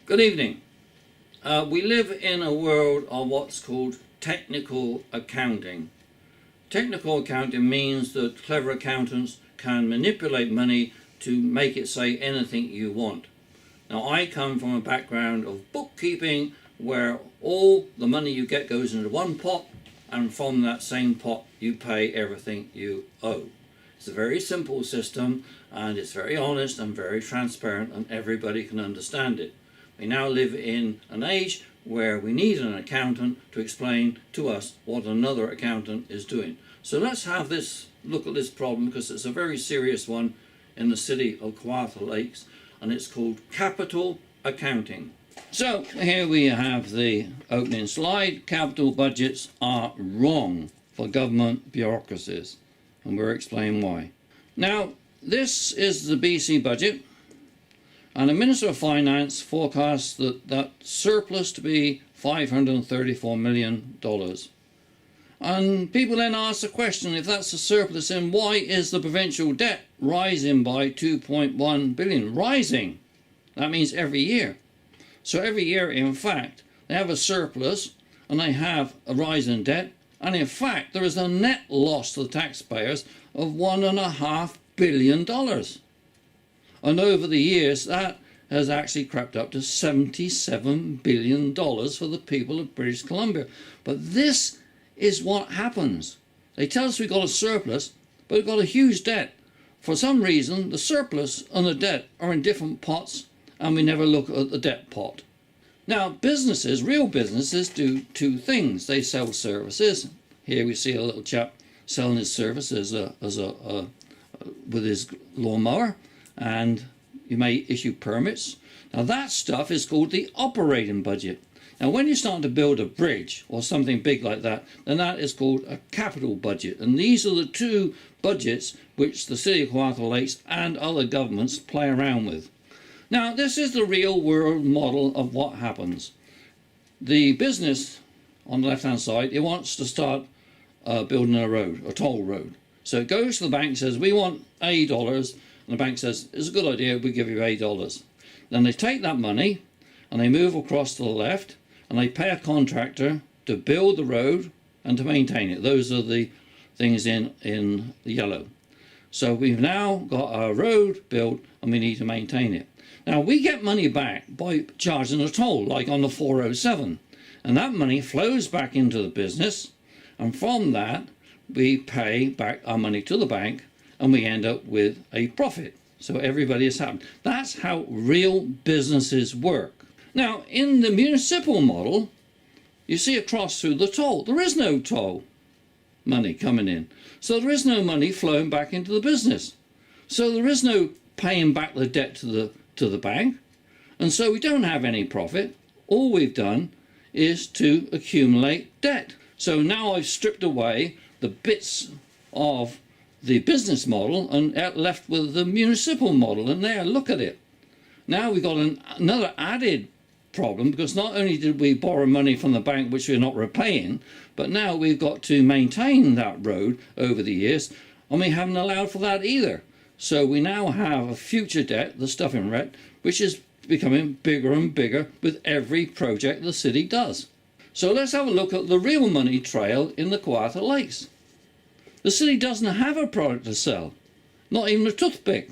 Good evening. We live in a world of what's called technical accounting. Technical accounting means that clever accountants can manipulate money to make it say anything you want. Now, I come from a background of bookkeeping where all the money you get goes into one pot, and from that same pot you pay everything you owe. It's a very simple system, and it's very honest and very transparent, and everybody can understand it. We now live in an age where we need an accountant to explain to us what another accountant is doing. So let's have this look at this problem, because it's a very serious one in the city of Kawartha Lakes, and it's called capital accounting. So here we have the opening slide. Capital budgets are wrong for government bureaucracies, and we'll explain why. Now, this is the BC budget, and the Minister of Finance forecasts that surplus to be $534 million. And people then ask the question, if that's a surplus, then why is the provincial debt rising by $2.1 billion? Rising. That means every year. So every year, in fact, they have a surplus and they have a rise in debt. And in fact, there is a net loss to the taxpayers of $1.5 billion. And over the years, that has actually crept up to $77 billion for the people of British Columbia. But this is what happens. They tell us we've got a surplus, but we've got a huge debt. For some reason, the surplus and the debt are in different pots, and we never look at the debt pot. Now, businesses, real businesses, do two things. They sell services. Here we see a little chap selling his services with his lawnmower, and you may issue permits. Now, that stuff is called the operating budget. Now, when you start to build a bridge or something big like that, then that is called a capital budget. And these are the two budgets which the City of Kawartha Lakes and other governments play around with. Now, this is the real world model of what happens. The business on the left-hand side, it wants to start building a road, a toll road. So it goes to the bank, says, we want $8, and the bank says, it's a good idea, we give you $8. Then they take that money and they move across to the left, and they pay a contractor to build the road and to maintain it. Those are the things in the yellow. So we've now got our road built and we need to maintain it. Now, we get money back by charging a toll, like on the 407. And that money flows back into the business, and from that we pay back our money to the bank, and we end up with a profit. So everybody is happy. That's how real businesses work. Now, in the municipal model, you see across through the toll, there is no toll money coming in. So there is no money flowing back into the business. So there is no paying back the debt to the bank. And so we don't have any profit. All we've done is to accumulate debt. So now I've stripped away the bits of the business model and left with the municipal model. And there, look at it. Now we've got another added problem, because not only did we borrow money from the bank which we're not repaying, but now we've got to maintain that road over the years, and we haven't allowed for that either. So we now have a future debt, the stuff in red, which is becoming bigger and bigger with every project the city does. So let's have a look at the real money trail in the Kawartha Lakes. The city doesn't have a product to sell, not even a toothpick.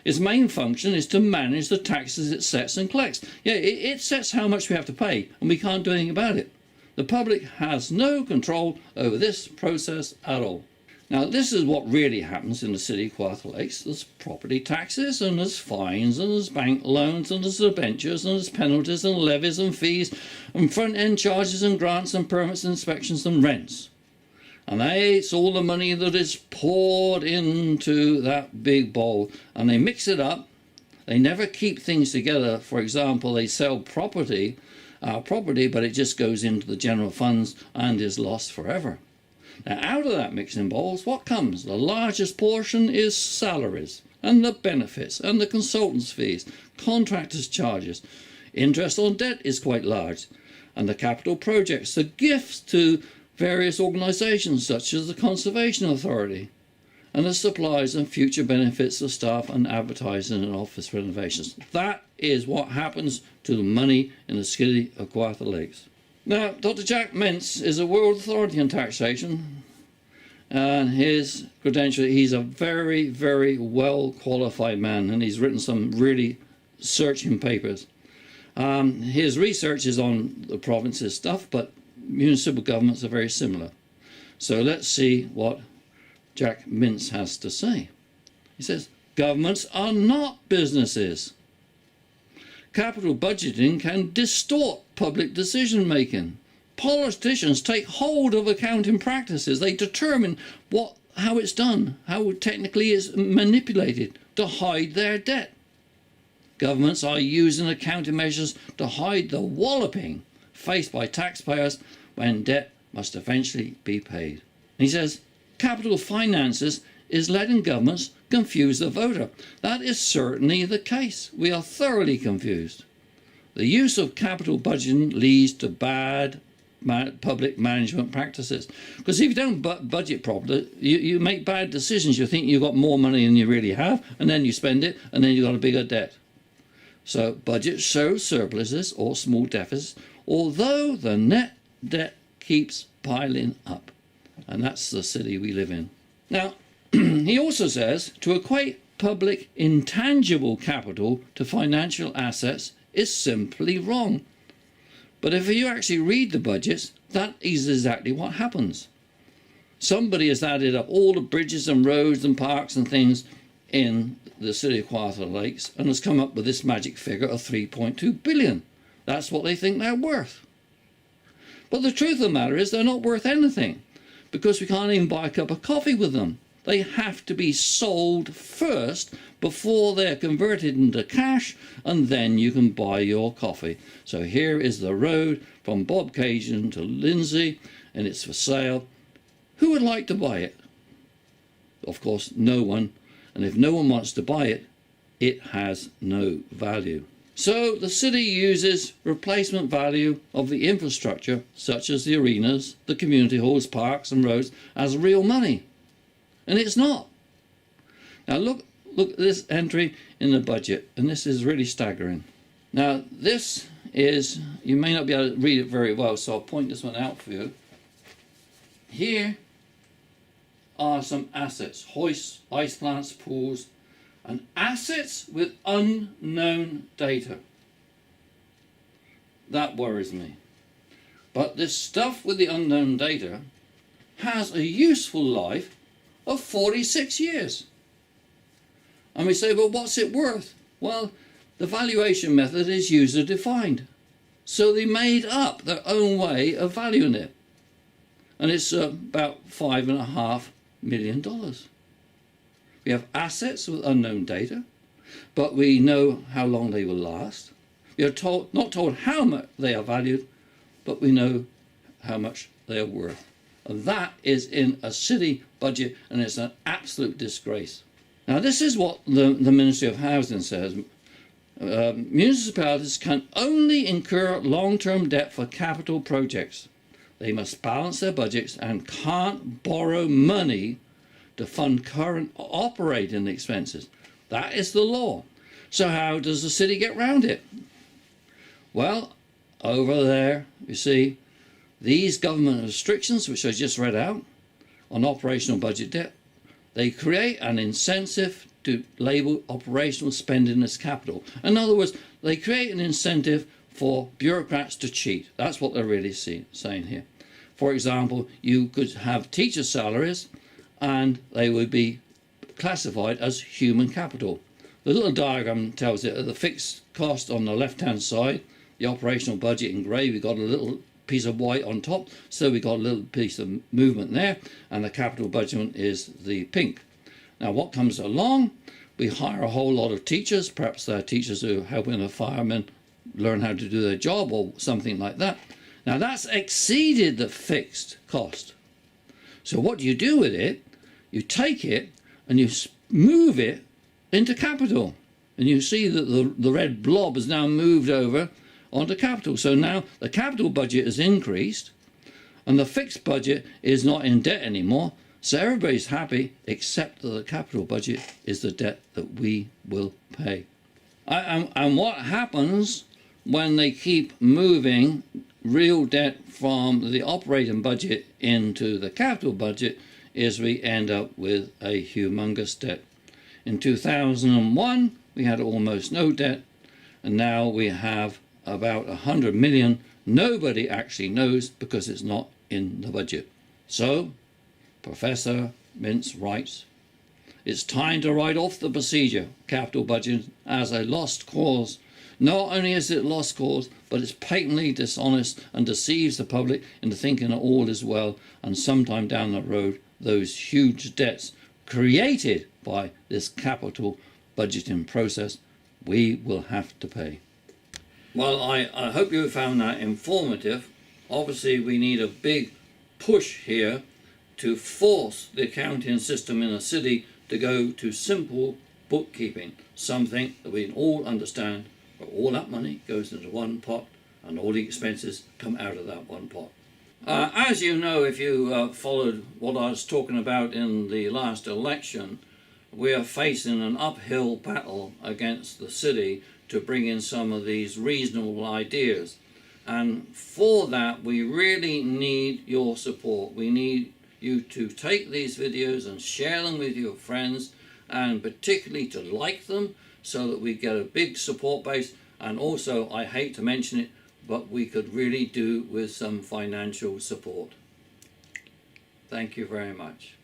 Its main function is to manage the taxes it sets and collects. Yeah, it sets how much we have to pay, and we can't do anything about it. The public has no control over this process at all. Now, this is what really happens in the city of Kawartha Lakes. There's property taxes, and there's fines, and there's bank loans, and there's debentures, and there's penalties, and levies, and fees, and front-end charges, and grants, and permits, and inspections, and rents. And it's all the money that is poured into that big bowl, and they mix it up. They never keep things together. For example, they sell property, but it just goes into the general funds and is lost forever. Now, out of that mixing bowls, what comes? The largest portion is salaries and the benefits and the consultants' fees, contractors' charges. Interest on debt is quite large, and the capital projects, the gifts to various organisations such as the Conservation Authority, and the supplies and future benefits of staff and advertising and office renovations. That is what happens to the money in the city of Kawartha Lakes. Now, Dr. Jack Mintz is a world authority on taxation, and his credential, he's a very, very well qualified man, and he's written some really searching papers. His research is on the province's stuff, but municipal governments are very similar. So let's see what Jack Mintz has to say. He says, governments are not businesses. Capital budgeting can distort public decision making. Politicians take hold of accounting practices. They determine how it's done, how technically it's manipulated to hide their debt. Governments are using accounting measures to hide the walloping faced by taxpayers when debt must eventually be paid. And he says, capital finances is letting governments confuse the voter. That is certainly the case. We are thoroughly confused. The use of capital budgeting leads to bad public management practices. Because if you don't budget properly, you make bad decisions. You think you've got more money than you really have, and then you spend it, and then you've got a bigger debt. So budgets show surpluses or small deficits, although the net debt keeps piling up. And that's the city we live in. Now, he also says to equate public intangible capital to financial assets is simply wrong. But if you actually read the budgets, that is exactly what happens. Somebody has added up all the bridges and roads and parks and things in the city of Kawartha Lakes and has come up with this magic figure of 3.2 billion. That's what they think they're worth. But the truth of the matter is they're not worth anything, because we can't even buy a cup of coffee with them. They have to be sold first before they're converted into cash, and then you can buy your coffee. So here is the road from Bobcaygeon to Lindsay, and it's for sale. Who would like to buy it? Of course, no one. And if no one wants to buy it, it has no value. So the city uses replacement value of the infrastructure, such as the arenas, the community halls, parks and roads, as real money. And it's not. Now look at this entry in the budget, and this is really staggering. Now this is, you may not be able to read it very well, so I'll point this one out for you. Here are some assets: hoists, ice plants, pools, and assets with unknown data. That worries me. But this stuff with the unknown data has a useful life of 46 years. And we say, well, what's it worth? Well, the valuation method is user defined. So they made up their own way of valuing it. And it's about $5.5 million. We have assets with unknown data, but we know how long they will last. We are not told how much they are valued, but we know how much they are worth. And that is in a city budget, and it's an absolute disgrace. Now, this is what the Ministry of Housing says. Municipalities can only incur long-term debt for capital projects. They must balance their budgets and can't borrow money to fund current operating expenses. That is the law. So how does the city get round it? Well, over there, you see, these government restrictions, which I just read out, on operational budget debt, they create an incentive to label operational spending as capital. In other words, they create an incentive for bureaucrats to cheat. That's what they're really saying here. For example, you could have teacher salaries and they would be classified as human capital. The little diagram tells it at the fixed cost on the left-hand side, the operational budget in grey, we've got a little piece of white on top, so we've got a little piece of movement there, and the capital budget is the pink. Now what comes along, we hire a whole lot of teachers, perhaps they're teachers who are helping the firemen learn how to do their job or something like that. Now that's exceeded the fixed cost. So what do you do with it? You take it and you move it into capital. And you see that the red blob has now moved over onto capital. So now the capital budget has increased and the fixed budget is not in debt anymore. So everybody's happy except that the capital budget is the debt that we will pay. And what happens when they keep moving real debt from the operating budget into the capital budget is we end up with a humongous debt. In 2001 we had almost no debt, and now we have about 100 million. Nobody actually knows because it's not in the budget. So Professor Mintz writes, it's time to write off the procedure, capital budget, as a lost cause. Not only is it a lost cause, but it's patently dishonest and deceives the public into thinking that all is well, and sometime down the road those huge debts created by this capital budgeting process we will have to pay. Well, I hope you found that informative. Obviously we need a big push here to force the accounting system in a city to go to simple bookkeeping, something that we can all understand, but all that money goes into one pot and all the expenses come out of that one pot. As you know, if you followed what I was talking about in the last election, we are facing an uphill battle against the city to bring in some of these reasonable ideas. And for that, we really need your support. We need you to take these videos and share them with your friends, and particularly to like them so that we get a big support base. And also, I hate to mention it, but we could really do with some financial support. Thank you very much.